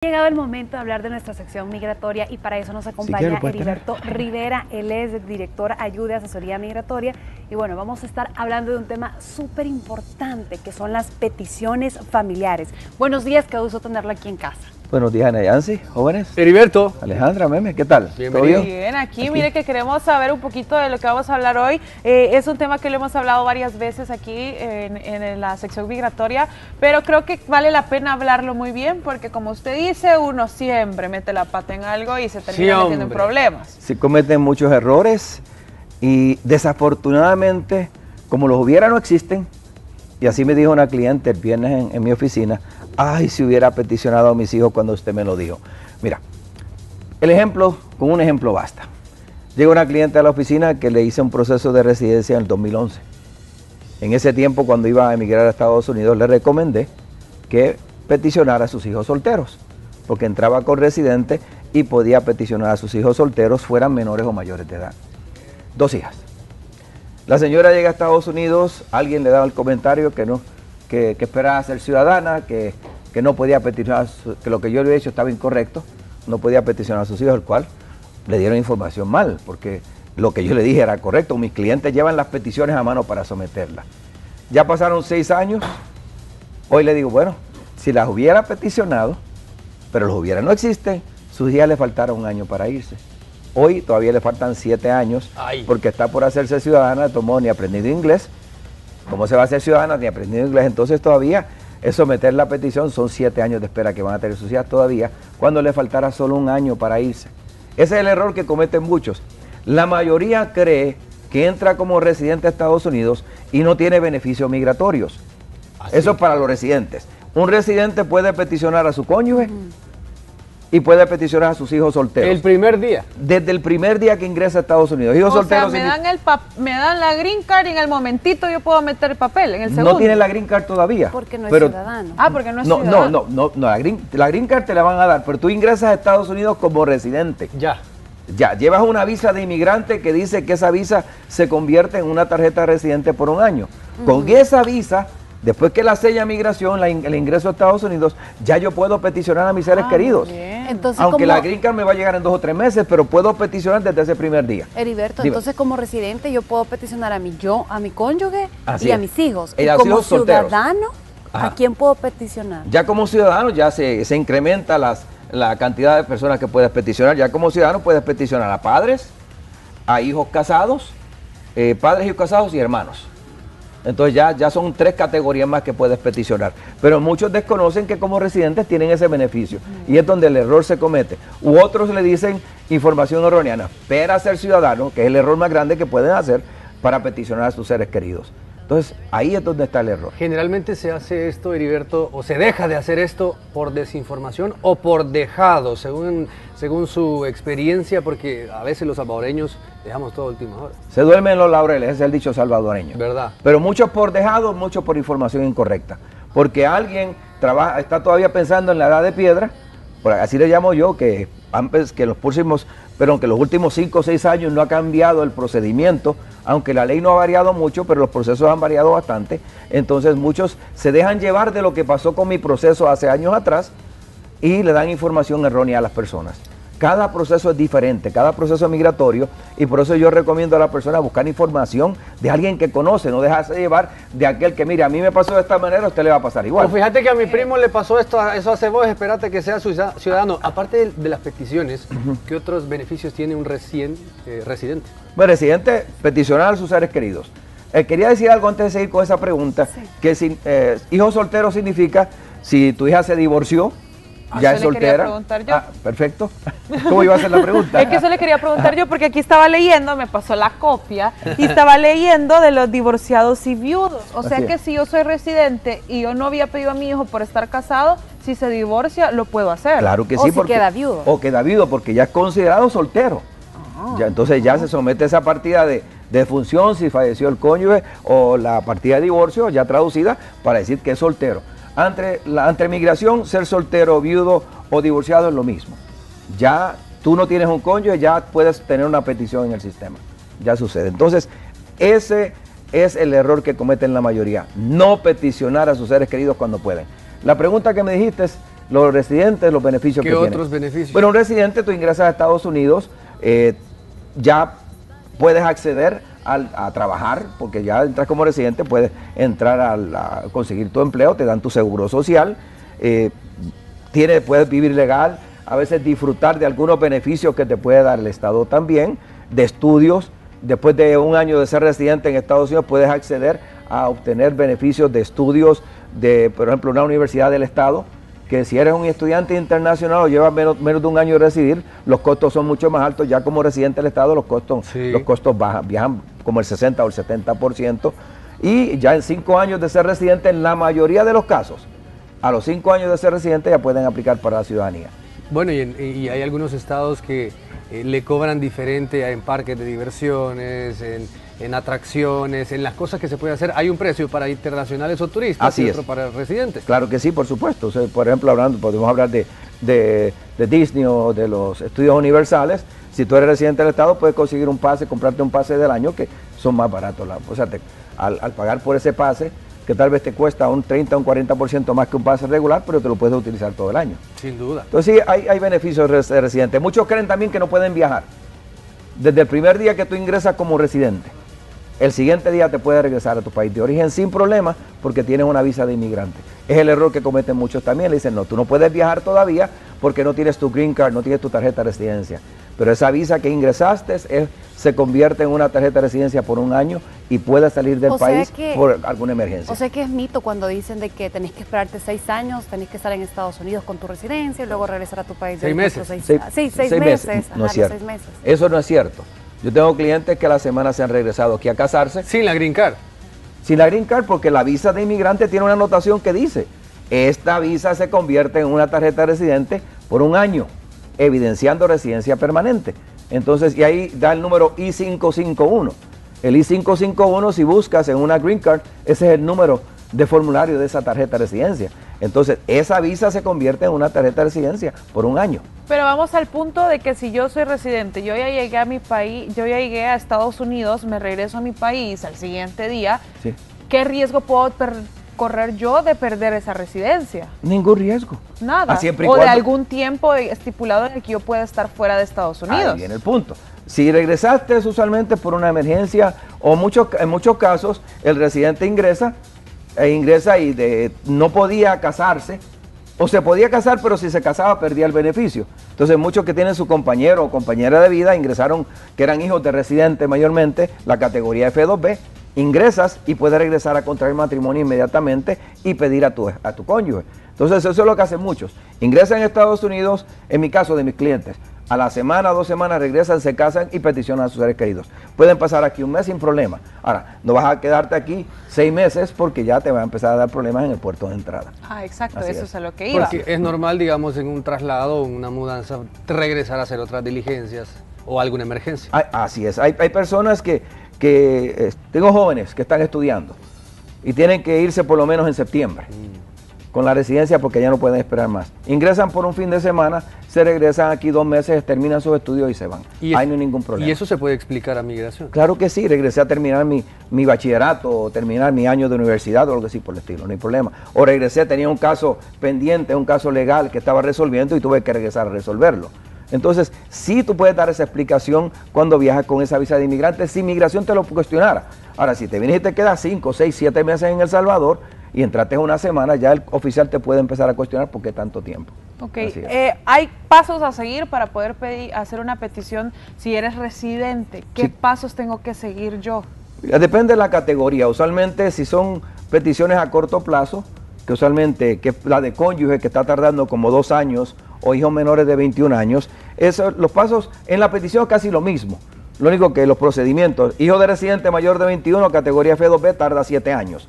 Ha llegado el momento de hablar de nuestra sección migratoria y para eso nos acompaña Heriberto Rivera. Él es director Ayuda y Asesoría Migratoria y bueno, vamos a estar hablando de un tema súper importante que son las peticiones familiares. Buenos días, qué gusto tenerlo aquí en casa. Buenos días, Ana Yancy, jóvenes. Heriberto. Alejandra, Meme, ¿qué tal? Bienvenido. Bien, aquí mire que queremos saber un poquito de lo que vamos a hablar hoy. Es un tema que lo hemos hablado varias veces aquí en la sección migratoria, pero creo que vale la pena hablarlo muy bien porque como usted dice, uno siempre mete la pata en algo y se termina metiendo en problemas. Se cometen muchos errores y desafortunadamente, como los hubiera, no existen. Y así me dijo una cliente el viernes en mi oficina: ay, si hubiera peticionado a mis hijos cuando usted me lo dijo. Mira, con un ejemplo basta. Llega una cliente a la oficina que le hice un proceso de residencia en el 2011. En ese tiempo, cuando iba a emigrar a Estados Unidos, le recomendé que peticionara a sus hijos solteros, porque entraba con residente y podía peticionar a sus hijos solteros, fueran menores o mayores de edad. 2 hijas. La señora llega a Estados Unidos, alguien le daba el comentario que esperaba ser ciudadana, que no podía peticionar, que lo que yo le había hecho estaba incorrecto, no podía peticionar a sus hijos, el cual le dieron información mal, porque lo que yo le dije era correcto. Mis clientes llevan las peticiones a mano para someterlas. Ya pasaron 6 años, hoy le digo, bueno, si las hubiera peticionado, pero los hubiera no existen, sus hijas le faltaron 1 año para irse. Hoy todavía le faltan 7 años, porque está por hacerse ciudadana, tomó ni aprendido inglés. ¿Cómo se va a hacer ciudadana ni aprendido inglés? Entonces todavía es someter la petición, son 7 años de espera que van a tener sus hijas todavía, cuando le faltara solo 1 año para irse. Ese es el error que cometen muchos. La mayoría cree que entra como residente a Estados Unidos y no tiene beneficios migratorios. Eso es para los residentes. Un residente puede peticionar a su cónyuge y puede peticionar a sus hijos solteros. El primer día. Desde el primer día que ingresa a Estados Unidos. Hijos solteros. Me dan la green card y en el momentito yo puedo meter el papel, en el segundo. No tiene la green card todavía. Porque no es ciudadano. Ah, porque no es ciudadano. No, la green card te la van a dar, pero tú ingresas a Estados Unidos como residente. Ya, llevas una visa de inmigrante que dice que esa visa se convierte en una tarjeta de residente por 1 año. Con esa visa, después que la sella migración, el ingreso a Estados Unidos, ya yo puedo peticionar a mis seres queridos. Entonces, aunque la green card me va a llegar en 2 o 3 meses, pero puedo peticionar desde ese primer día. Heriberto, entonces como residente yo puedo peticionar a mi cónyuge y a mis hijos. Y como hijos ciudadano, ¿a quién puedo peticionar? Ya como ciudadano ya se incrementa la cantidad de personas que puedes peticionar. Ya como ciudadano puedes peticionar a padres, a hijos casados, padres, hijos casados y hermanos. Entonces ya son 3 categorías más que puedes peticionar. Pero muchos desconocen que como residentes tienen ese beneficio. Y es donde el error se comete. U otros le dicen información errónea. Espera ser ciudadano, que es el error más grande que pueden hacer para peticionar a sus seres queridos. Entonces ahí es donde está el error. Generalmente se hace esto, Heriberto, o se deja de hacer esto por desinformación o por dejado, según su experiencia, porque a veces los salvadoreños dejamos todo a última hora. Se duermen los laureles, ese es el dicho salvadoreño. ¿Verdad? Pero muchos por dejado, muchos por información incorrecta. Porque alguien está todavía pensando en la edad de piedra, así le llamo yo, que los últimos 5 o 6 años no ha cambiado el procedimiento, aunque la ley no ha variado mucho, pero los procesos han variado bastante. Entonces muchos se dejan llevar de lo que pasó con mi proceso hace años atrás y le dan información errónea a las personas. Cada proceso es diferente, cada proceso es migratorio, y por eso yo recomiendo a la persona buscar información de alguien que conoce, no dejarse llevar de aquel que, mire, a mí me pasó de esta manera, a usted le va a pasar igual. Pero fíjate que a mi primo le pasó eso hace vos, espérate que sea ciudadano. Aparte de las peticiones, ¿qué otros beneficios tiene un residente? Bueno, residente, peticionar a sus seres queridos. Quería decir algo antes de seguir con esa pregunta, que hijo soltero significa si tu hija se divorció, ya es soltera. Preguntar yo. Perfecto. ¿Cómo iba a hacer la pregunta? Es que eso le quería preguntar yo, porque aquí estaba leyendo, me pasó la copia, y estaba leyendo de los divorciados y viudos. O sea que si yo soy residente y yo no había pedido a mi hijo por estar casado, si se divorcia, lo puedo hacer. Claro que sí. O si queda viudo. O queda viudo, porque ya es considerado soltero. Entonces ya se somete a esa partida de función, si falleció el cónyuge, o la partida de divorcio, ya traducida, para decir que es soltero. Ante migración, ser soltero, viudo o divorciado es lo mismo. Ya tú no tienes un cónyuge, ya puedes tener una petición en el sistema. Ya sucede. Entonces, ese es el error que cometen la mayoría. No peticionar a sus seres queridos cuando pueden. La pregunta que me dijiste es, los residentes, los beneficios que tienen. ¿Qué otros beneficios? Bueno, un residente, tú ingresas a Estados Unidos, ya puedes acceder a trabajar, porque ya entras como residente, puedes entrar a conseguir tu empleo, te dan tu seguro social, puedes vivir legal, a veces disfrutar de algunos beneficios que te puede dar el Estado también, de estudios. Después de un año de ser residente en Estados Unidos puedes acceder a obtener beneficios de estudios de, por ejemplo, una universidad del Estado, que si eres un estudiante internacional o llevas menos de un año de residir, los costos son mucho más altos. Ya como residente del Estado los costos viajan como el 60 o el 70%. Y ya en 5 años de ser residente, en la mayoría de los casos, a los 5 años de ser residente ya pueden aplicar para la ciudadanía. Bueno, y hay algunos estados que le cobran diferente en parques de diversiones, en atracciones, en las cosas que se puede hacer. ¿Hay un precio para internacionales o turistas y otro para residentes? Claro que sí, por supuesto. O sea, por ejemplo, podemos hablar de Disney o de los estudios universales. Si tú eres residente del Estado, puedes conseguir un pase, comprarte un pase del año que son más baratos. O sea, al pagar por ese pase, que tal vez te cuesta un 30 o un 40% más que un pase regular, pero te lo puedes utilizar todo el año. Sin duda. Entonces sí, hay beneficios de residente. Muchos creen también que no pueden viajar. Desde el primer día que tú ingresas como residente, el siguiente día te puedes regresar a tu país de origen sin problema porque tienes una visa de inmigrante. Es el error que cometen muchos también. Le dicen, no, tú no puedes viajar todavía porque no tienes tu green card, no tienes tu tarjeta de residencia. Pero esa visa que ingresaste se convierte en una tarjeta de residencia por un año y puedes salir del país por alguna emergencia. O sea que es mito cuando dicen de que tenés que esperarte 6 años, tenés que estar en Estados Unidos con tu residencia y luego regresar a tu país. 6 meses. 6 meses. No es cierto. 6 meses. Eso no es cierto. Yo tengo clientes que a la semana se han regresado aquí a casarse. Sin la green card. Sin la green card, porque la visa de inmigrante tiene una anotación que dice, esta visa se convierte en una tarjeta de residente por un año, evidenciando residencia permanente. Entonces, y ahí da el número I-551. El I-551, si buscas en una green card, ese es el número de formulario de esa tarjeta de residencia. Entonces, esa visa se convierte en una tarjeta de residencia por un año. Pero vamos al punto de que si yo soy residente, yo ya llegué a mi país, yo ya llegué a Estados Unidos, me regreso a mi país al siguiente día, sí. ¿Qué riesgo puedo correr yo de perder esa residencia? Ningún riesgo. Nada. O de algún tiempo estipulado en el que yo pueda estar fuera de Estados Unidos. Ahí viene el punto. Si regresaste usualmente por una emergencia o en muchos casos el residente ingresa y no podía casarse, o se podía casar, pero si se casaba perdía el beneficio. Entonces muchos que tienen su compañero o compañera de vida ingresaron, que eran hijos de residentes mayormente, la categoría F2B, ingresas y puedes regresar a contraer matrimonio inmediatamente y pedir a tu cónyuge. Entonces eso es lo que hacen muchos. Ingresan en Estados Unidos, en mi caso de mis clientes, a la semana, 2 semanas regresan, se casan y peticionan a sus seres queridos. Pueden pasar aquí un mes sin problema. Ahora, no vas a quedarte aquí 6 meses porque ya te va a empezar a dar problemas en el puerto de entrada. Ah, exacto, eso es a lo que iba. Porque es normal, digamos, en un traslado, una mudanza, regresar a hacer otras diligencias o alguna emergencia. Así es. Hay personas tengo jóvenes que están estudiando y tienen que irse por lo menos en septiembre con la residencia porque ya no pueden esperar más. Ingresan por un fin de semana, se regresan aquí 2 meses, terminan sus estudios y se van. Ahí no hay ningún problema. ¿Y eso se puede explicar a migración? Claro que sí, regresé a terminar mi bachillerato o terminar mi año de universidad o algo así por el estilo, no hay problema. O regresé, tenía un caso pendiente, un caso legal que estaba resolviendo y tuve que regresar a resolverlo. Entonces, sí tú puedes dar esa explicación cuando viajas con esa visa de inmigrante, si migración te lo cuestionara. Ahora, si te vienes y te quedas 5, 6, 7 meses en El Salvador y entraste una semana, ya el oficial te puede empezar a cuestionar por qué tanto tiempo. Ok, hay pasos a seguir para poder hacer una petición si eres residente. ¿Qué pasos tengo que seguir yo? Depende de la categoría. Usualmente, si son peticiones a corto plazo, que usualmente la de cónyuge que está tardando como 2 años, o hijos menores de 21 años, los pasos en la petición casi lo mismo. Lo único que los procedimientos, hijo de residente mayor de 21, categoría F2B, tarda 7 años.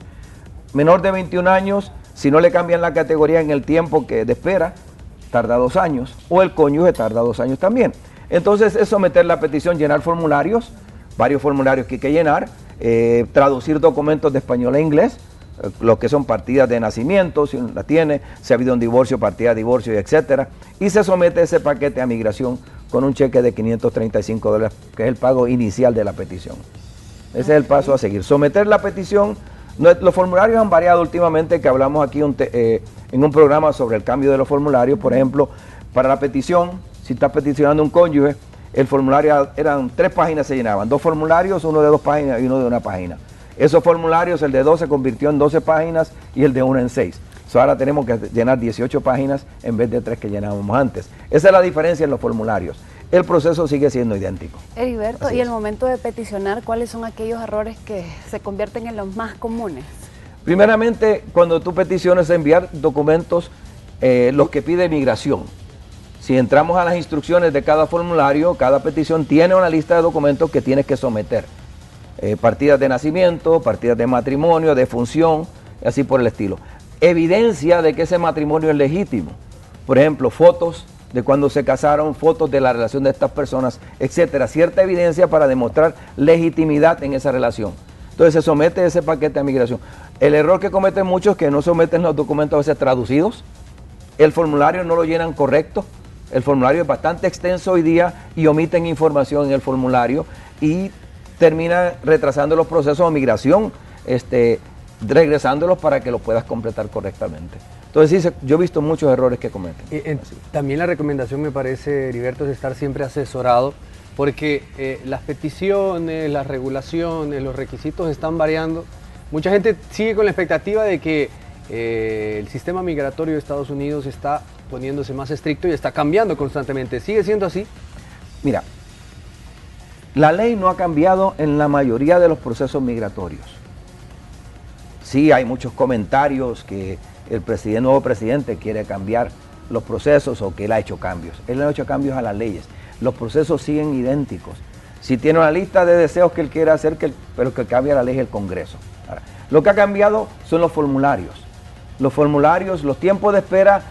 Menor de 21 años, si no le cambian la categoría en el tiempo de espera, tarda 2 años, o el cónyuge tarda 2 años también. Entonces es someter la petición, llenar formularios, varios formularios que hay que llenar, traducir documentos de español a inglés, lo que son partidas de nacimiento, si la tiene, si ha habido un divorcio, partida de divorcio, etcétera, y se somete ese paquete a migración con un cheque de $535, que es el pago inicial de la petición. Ese es el paso a seguir. Someter la petición Los formularios han variado últimamente, que hablamos aquí en un programa sobre el cambio de los formularios. Por ejemplo, para la petición, si estás peticionando un cónyuge, el formulario eran 3 páginas, se llenaban, 2 formularios, uno de 2 páginas y uno de 1 página. Esos formularios, el de 2 se convirtió en 12 páginas y el de 1 en 6. Ahora tenemos que llenar 18 páginas en vez de 3 que llenábamos antes. Esa es la diferencia en los formularios. El proceso sigue siendo idéntico. Heriberto, y el momento de peticionar, ¿cuáles son aquellos errores que se convierten en los más comunes? Primeramente, cuando tú peticiones enviar documentos, los que pide migración. Si entramos a las instrucciones de cada formulario, cada petición tiene una lista de documentos que tienes que someter. Partidas de nacimiento, partidas de matrimonio, de función, así por el estilo. Evidencia de que ese matrimonio es legítimo. Por ejemplo, fotos de cuando se casaron, fotos de la relación de estas personas, etcétera. Cierta evidencia para demostrar legitimidad en esa relación. Entonces se somete ese paquete a migración. El error que cometen muchos es que no someten los documentos a veces traducidos. El formulario no lo llenan correcto. El formulario es bastante extenso hoy día y omiten información en el formulario y termina retrasando los procesos de migración, regresándolos para que los puedas completar correctamente. Entonces sí, yo he visto muchos errores que cometen. También la recomendación, me parece, Heriberto, es estar siempre asesorado, porque las peticiones, las regulaciones, los requisitos están variando. Mucha gente sigue con la expectativa de que el sistema migratorio de Estados Unidos está poniéndose más estricto y está cambiando constantemente. ¿Sigue siendo así? Mira, la ley no ha cambiado en la mayoría de los procesos migratorios. Sí, hay muchos comentarios que el nuevo presidente quiere cambiar los procesos o que él ha hecho cambios. Él ha hecho cambios a las leyes. Los procesos siguen idénticos. Si tiene una lista de deseos que él quiere hacer, pero que cambia la ley es el Congreso. Ahora, lo que ha cambiado son los formularios. Los formularios, los tiempos de espera,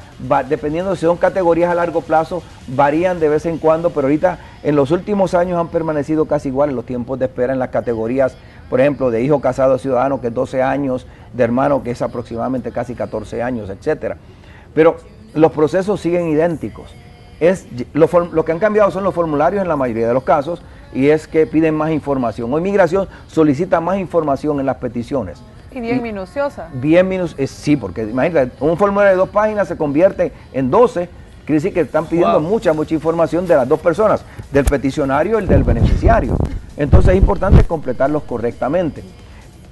dependiendo si son categorías a largo plazo, varían de vez en cuando, pero ahorita en los últimos años han permanecido casi iguales los tiempos de espera en las categorías, por ejemplo, de hijo casado ciudadano, que es 12 años, de hermano, que es aproximadamente casi 14 años, etcétera. Pero los procesos siguen idénticos. Lo que han cambiado son los formularios en la mayoría de los casos, y es que piden más información. Hoy Migración solicita más información en las peticiones. Y bien minuciosa. Bien minuciosa, sí, porque imagínate, un formulario de 2 páginas se convierte en 12, quiere decir que están pidiendo mucha información de las 2 personas, del peticionario y del beneficiario. Entonces es importante completarlos correctamente.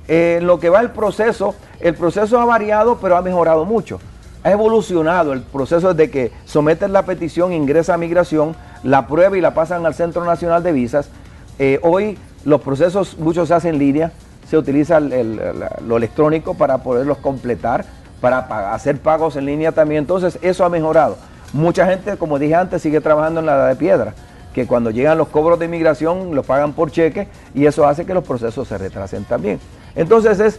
En lo que va el proceso ha variado, pero ha mejorado mucho. Ha evolucionado el proceso desde que someten la petición, ingresa a Migración, la prueba y la pasan al Centro Nacional de Visas. Hoy los procesos, muchos se hacen en línea, se utiliza lo electrónico para poderlos completar, para hacer pagos en línea también. Entonces eso ha mejorado. Mucha gente, como dije antes, sigue trabajando en la edad de piedra, que cuando llegan los cobros de inmigración los pagan por cheque y eso hace que los procesos se retrasen también. Entonces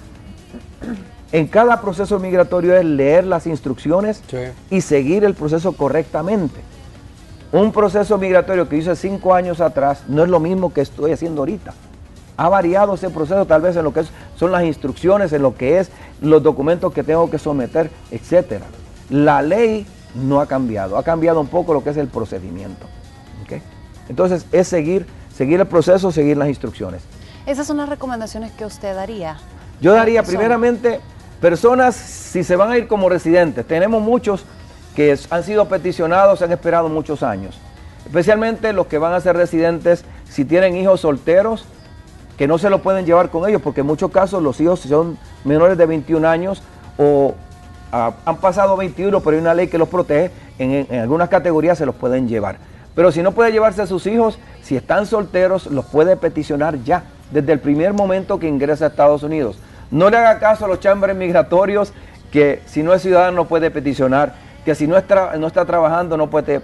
en cada proceso migratorio es leer las instrucciones y seguir el proceso correctamente. Un proceso migratorio que hice 5 años atrás no es lo mismo que estoy haciendo ahorita. Ha variado ese proceso tal vez en lo que son las instrucciones, en lo que es los documentos que tengo que someter, etcétera. La ley no ha cambiado un poco lo que es el procedimiento. ¿Okay? Entonces es seguir el proceso, seguir las instrucciones. Esas son las recomendaciones que usted daría. Yo daría primeramente personas, si se van a ir como residentes, tenemos muchos que han sido peticionados, han esperado muchos años. Especialmente los que van a ser residentes, si tienen hijos solteros, que no se lo pueden llevar con ellos, porque en muchos casos los hijos son menores de 21 años o han pasado 21, pero hay una ley que los protege, en algunas categorías se los pueden llevar. Pero si no puede llevarse a sus hijos, si están solteros, los puede peticionar ya, desde el primer momento que ingresa a Estados Unidos. No le haga caso a los chambres migratorios, que si no es ciudadano no puede peticionar, que si no está trabajando no puede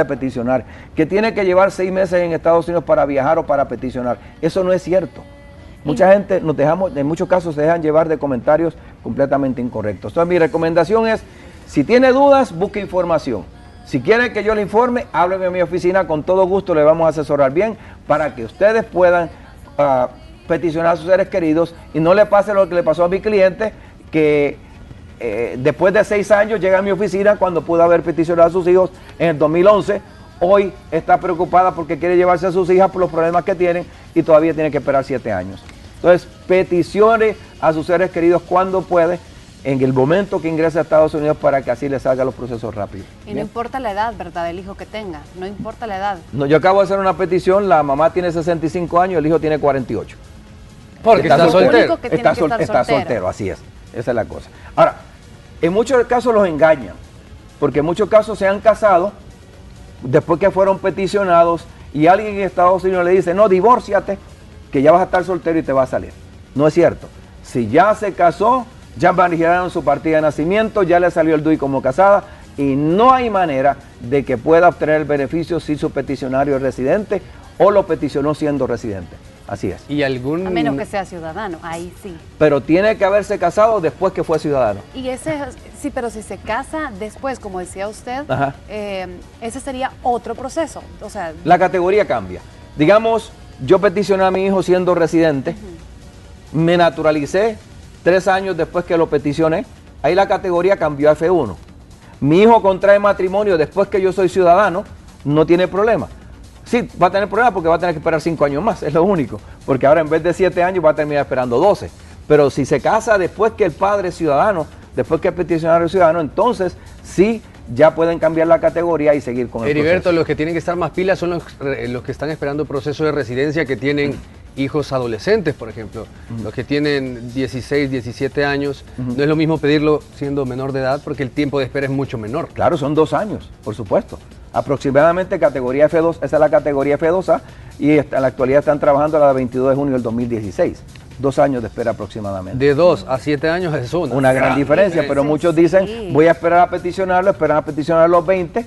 peticionar, que tiene que llevar 6 meses en Estados Unidos para viajar o para peticionar. Eso no es cierto. Mucha gente en muchos casos se dejan llevar de comentarios completamente incorrectos. Entonces mi recomendación es, si tiene dudas, busque información. Si quiere que yo le informe, hábleme a mi oficina, con todo gusto le vamos a asesorar bien para que ustedes puedan peticionar a sus seres queridos y no le pase lo que le pasó a mi cliente, que después de 6 años llega a mi oficina cuando pudo haber peticionado a sus hijos en el 2011. Hoy está preocupada porque quiere llevarse a sus hijas por los problemas que tienen y todavía tiene que esperar 7 años. Entonces, peticione a sus seres queridos cuando puede, en el momento que ingrese a Estados Unidos, para que así le salgan los procesos rápidos. Y no importa la edad, ¿verdad?, del hijo que tenga, no importa la edad. No, yo acabo de hacer una petición, la mamá tiene 65 años, el hijo tiene 48. Porque está soltero. Está soltero, así es, esa es la cosa. Ahora, en muchos casos los engañan, porque en muchos casos se han casado después que fueron peticionados y alguien en Estados Unidos le dice, no, divórciate, que ya vas a estar soltero y te va a salir. No es cierto. Si ya se casó, ya manejaron su partida de nacimiento, ya le salió el DUI como casada y no hay manera de que pueda obtener el beneficio si su peticionario es residente o lo peticionó siendo residente. Así es. ¿Y algún... A menos que sea ciudadano, ahí sí. Pero tiene que haberse casado después que fue ciudadano. Y ese, sí, pero si se casa después, como decía usted, ese sería otro proceso. O sea, la categoría cambia. Digamos, yo peticioné a mi hijo siendo residente, me naturalicé 3 años después que lo peticioné, ahí la categoría cambió a F1. Mi hijo contrae matrimonio después que yo soy ciudadano, no tiene problema. Sí, va a tener problemas porque va a tener que esperar 5 años más, es lo único. Porque ahora en vez de 7 años va a terminar esperando 12. Pero si se casa después que el padre es ciudadano, después que el peticionario es ciudadano, entonces sí ya pueden cambiar la categoría y seguir con el Heriberto, proceso. Los que tienen que estar más pilas son los que están esperando proceso de residencia, que tienen hijos adolescentes, por ejemplo. Los que tienen 16, 17 años, no es lo mismo pedirlo siendo menor de edad porque el tiempo de espera es mucho menor. Claro, son 2 años, por supuesto. Aproximadamente categoría F2, esa es la categoría F2A, y en la actualidad están trabajando la de 22 de junio del 2016. 2 años de espera aproximadamente. De 2 a 7 años es una gran diferencia, pero muchos dicen, voy a esperar a peticionarlo, esperan a peticionar los 20,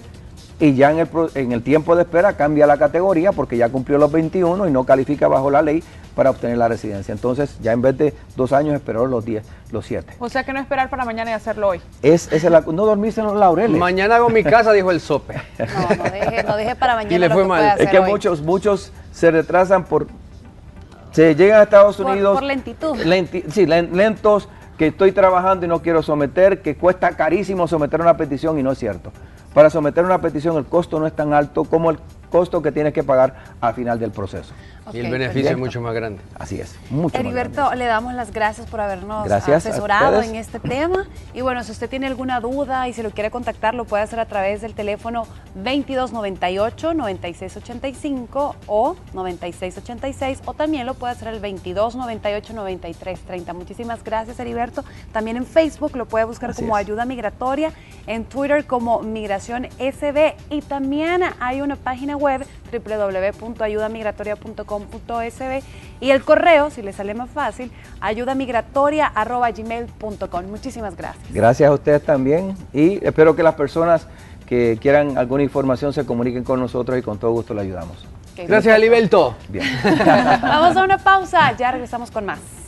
y ya en el tiempo de espera cambia la categoría porque ya cumplió los 21 y no califica bajo la ley para obtener la residencia. Entonces, ya en vez de 2 años, esperó los 7. O sea que no esperar para mañana y hacerlo hoy. No dormirse en los laureles. Mañana hago mi casa, dijo el sope. No deje para mañana. Y le fue mal. Es que muchos se retrasan se llegan a Estados Unidos. Por lentitud. Lentos, que estoy trabajando y no quiero someter, que cuesta carísimo someter una petición, y no es cierto. Para someter una petición el costo no es tan alto como el costo que tienes que pagar al final del proceso. Y el beneficio es mucho más grande. Así es, mucho Heriberto, más grande. le damos las gracias por habernos Gracias asesorado en este tema. Y bueno, si usted tiene alguna duda y si lo quiere contactar, lo puede hacer a través del teléfono 2298-9685 o 9686, o también lo puede hacer al 2298-9330. Muchísimas gracias, Heriberto. También en Facebook lo puede buscar como Ayuda Migratoria, en Twitter como Migración SB, y también hay una página web www.ayudamigratoria.com.sb, y el correo, si le sale más fácil, ayudamigratoria@gmail.com. Muchísimas gracias. Gracias a ustedes también, y espero que las personas que quieran alguna información se comuniquen con nosotros y con todo gusto le ayudamos. Gracias, Heriberto. Bien. Vamos a una pausa, ya regresamos con más.